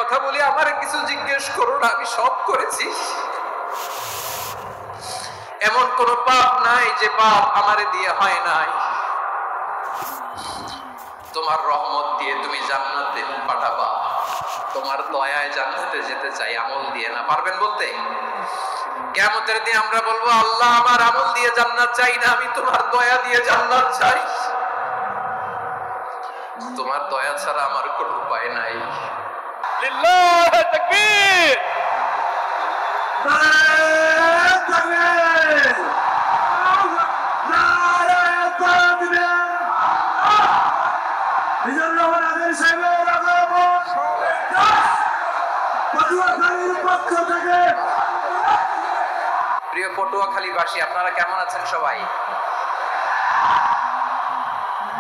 কথা বলি, আমারে কিছু জিজ্ঞেস করো না, আমি সব করেছি। এমন কোন পাপ নাই যে পাপ আমারে দিয়ে হয় নাই। তোমার রহমত দিয়ে তুমি জান্নাতে পাঠাবা, তোমার দয়ায় জান্নাতে যেতে চাই, আমল দিয়ে না। পারবেন বলতে? কিয়ামতের দিন আমরা বলবো, আল্লাহ আমার আমল দিয়ে জান্নাত চাই না, আমি তোমার দয়া দিয়ে জান্নাত চাই। তোমার দয়া ছাড়া আমার কোনো উপায় নাই। লিল্লাহ তাকবীর, নারায়ে তাকবীর, নারায়ে তাকবীর। বিজল্লাহ আলী সাহেবের আগমন পটুয়াখালীর পক্ষ থেকে। প্রিয় পটুয়াখালীবাসী, আপনারা কেমন আছেন সবাই?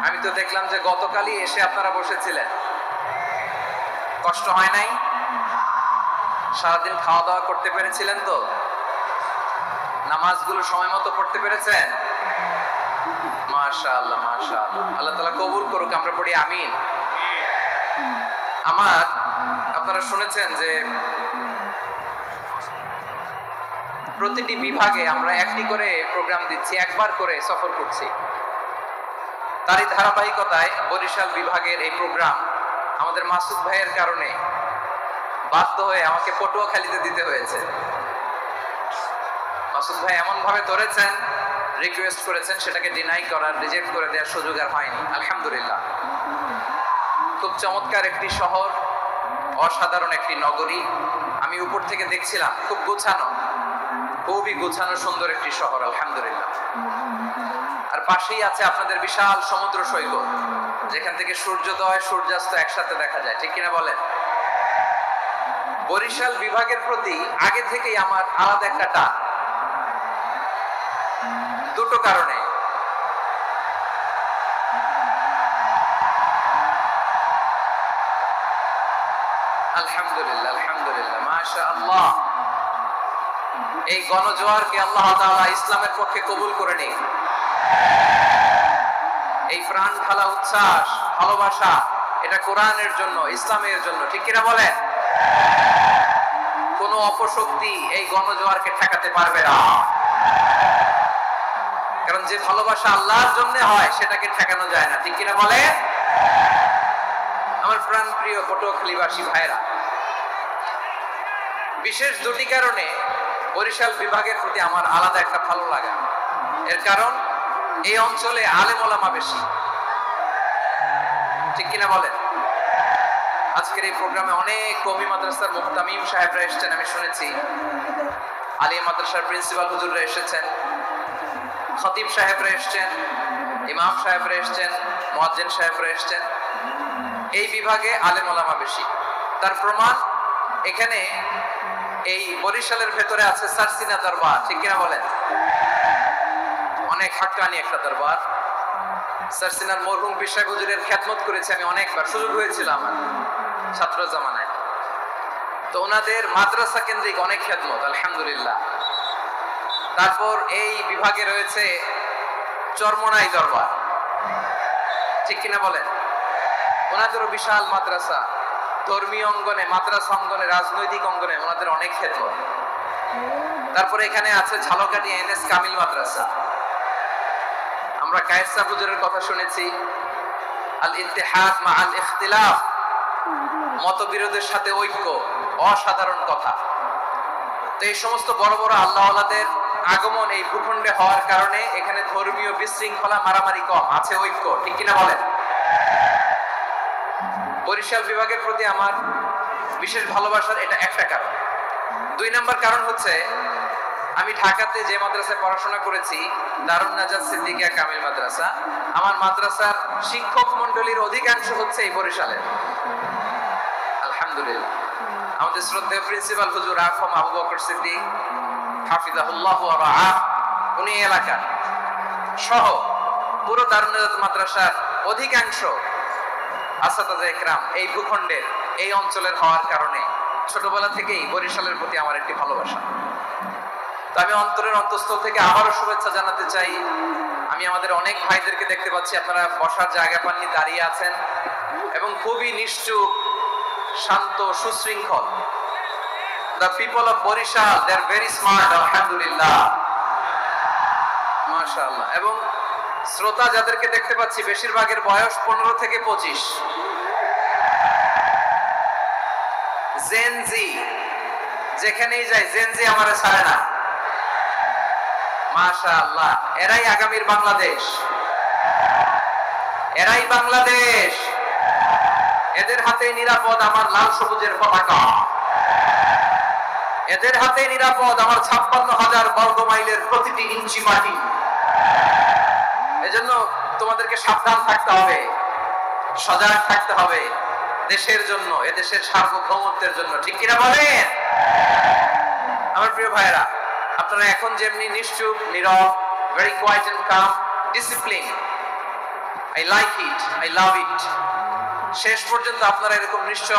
আমি তো দেখলাম যে গতকালই এসে আপনারা বসেছিলেন, কষ্ট হয় নাই? সারাদিন খাওয়া দাওয়া করতে পেরেছিলেন তো? নামাজগুলো সময় মতো পড়তে পেরেছেন? মাশাআল্লাহ মাশাআল্লাহ, আল্লাহ তাআলা কবুল করুক, আমরা পড়ি আমিন। আপনারা শুনেছেন যে প্রতিটি বিভাগে আমরা একটি করে প্রোগ্রাম দিচ্ছি, একবার করে সফর করছি। তারই ধারাবাহিকতায় বরিশাল বিভাগের এই প্রোগ্রাম আমাদের মাসুদ ভাইয়ের কারণে বাধ্য হয়ে আমাকে পটুয়াখালীতে দিতে হয়েছে। মাসুদ ভাই এমন ভাবে ধরেছেন, রিকোয়েস্ট করেছেন, সেটাকে ডিনাই করার, রিজেক্ট করে দেওয়ার সুযোগ আর হয়নি। আলহামদুলিল্লাহ, খুব চমৎকার একটি শহর, অসাধারণ একটি নগরী। আমি উপর থেকে দেখছিলাম, খুব গোছানো, খুবই গোছানো সুন্দর একটি শহর, আলহামদুলিল্লাহ। আর পাশেই আছে আপনাদের বিশাল সমুদ্র সৈকত, যেখান থেকে সূর্যোদয় সূর্যাস্ত একসাথে দেখা যায়, ঠিক কিনা বলেন? বরিশাল বিভাগের প্রতি আগে থেকেই আমার আলাদা একটা টান, দুটো কারণে। আলহামদুলিল্লাহ আলহামদুলিল্লাহ, মাশাআল্লাহ। এই গণজোয়ারকে আল্লাহ তাআলা ইসলামের পক্ষে কবুল করে নিন। এই প্রাণ ঢালা উচ্ছ্বাস, ভালোবাসা, এটা কোরআনের জন্য, ইসলামের জন্য, ঠিক কিনা বলেন? কোন অপশক্তি এই গণজোয়ারকে ঠেকাতে পারবে না, কারণ যে ভালোবাসা আল্লাহর জন্য হয় সেটাকে ঠেকানো যায় না, ঠিক কিনা বলে? আমার প্রাণ প্রিয় পটুয়াখালীবাসী ভাইরা, বিশেষ দুটি কারণে বরিশাল বিভাগের প্রতি আমার আলাদা একটা ভালো লাগা। এর কারণ, এই অঞ্চলে আলেম ওলামা বেশি, ঠিক কিনা বলেন? আজকের এই প্রোগ্রামে অনেক কওমি মাদ্রাসার মুহতামিম সাহেবরা এসেছেন, আমি শুনেছি। আলিয়া মাদ্রাসার প্রিন্সিপাল হুজুররা এসেছেন, খতিব সাহেবরা এসেছেন, ইমাম সাহেবরা এসেছেন, মুয়াজ্জিন সাহেবরা এসেছেন। এই বিভাগে আলেম ওলামা বেশি। তার প্রমাণ, এখানে এই বরিশালের ভেতরে আছে সারসিনা দরবার, ঠিক কিনা বলেন? অনেক হাক্কানি একটা দরবার। সারসিনার মরহুম পিশাক হুজুরের খেদমত করেছি আমি অনেকবার, সুযোগ হয়েছিল আমার ছাত্র জামানায়। তো ওনাদের মাদ্রাসা কেন্দ্রিক অনেক খেদমত, আলহামদুলিল্লাহ। তারপর এই বিভাগে রয়েছে চরমনাই দরবার, ঠিক কিনা বলেন? ওনাদেরও বিশাল মাদ্রাসা, ধর্মীয় অঙ্গনে, মাদ্রাসা অঙ্গনে, রাজনৈতিক অঙ্গনে ওনাদের অনেক খেদমত। তারপরে এখানে আছে ঝালকাঠি এনএস কামিল মাদ্রাসা। আমরা কায়েস সাহেব হুজুরের কথা শুনেছি, আল ইত্তেহাদ মা আল ইখতিলাফ, মতবিরোধের সাথে ঐক্য, অসাধারণ কথা। তো এই সমস্ত বড় বড় আল্লাহওয়ালাদের আগমন এই ভূখণ্ডে হওয়ার কারণে এখানে ধর্মীয় বিশৃঙ্খলা, মারামারি কম, আছে ঐক্য, ঠিক কিনা বলেন? বরিশাল বিভাগের প্রতি আমার বিশেষ ভালোবাসার এটা একটা কারণ। দুই নম্বর কারণ হচ্ছে, আমি ঢাকাতে যে মাদ্রাসায় পড়াশোনা করেছি, দারুন নাজাত সিদ্দিকিয়া কামিল মাদ্রাসা, আমার মাদ্রাসার শিক্ষক মন্ডলীর অধিকাংশ হচ্ছে এই বরিশালের, আলহামদুলিল্লাহ। আমাদের শ্রদ্ধেয় প্রিন্সিপাল হুজুর আফম আবু বকর সিদ্দিক হাফিজাহুল্লাহ ওয়া রাআহ, উনি এলাকার সহ পুরো দারুন নাজাত মাদ্রাসার অধিকাংশ আসাতাজা ইকরাম এই ভূখণ্ডের, এই অঞ্চলের হওয়ার কারণে ছোটবেলা থেকেই বরিশালের প্রতি আমার একটি ভালোবাসা। তো আমি অন্তরের অন্তঃস্থল থেকে আবারও শুভেচ্ছা জানাতে চাই। আমি আমাদের অনেক ভাইদেরকে দেখতে পাচ্ছি, আপনারা বসার জায়গা পাননি, দাঁড়িয়ে আছেন এবং খুবই নিশ্চুপ, শান্ত, সুশৃঙ্খল। The people of Borishal, they are very smart, alhamdulillah, মাশাআল্লাহ। এবং শ্রোতা যাদেরকে দেখতে পাচ্ছি বেশিরভাগের বয়স 15 থেকে 25। জেনজি, যেখানেই যাই জেনজি আমারে ছাড়ে না, মাশাআল্লাহ। এরাই আগামীর বাংলাদেশ, এরাই বাংলাদেশ। এদের হাতে নিরাপদ আমার লাল সবুজের পতাকা, এদের হাতে নিরাপদ আমার 56,000 বর্গ মাইলের প্রতিটি ইঞ্চি মাটি। এজন্য তোমাদেরকে সাবধান থাকতে হবে, সজাগ থাকতে হবে দেশের জন্য, এদেশের সার্বভৌমত্বের জন্য, ঠিক কিনা বলেন? আমার প্রিয় ভাইরা, আপনারা এখন যেমনি নিশ্চুপ, নীরব, very quiet and calm, discipline, I like it, I love it, শেষ পর্যন্ত আপনারা এরকম নিশ্চুপ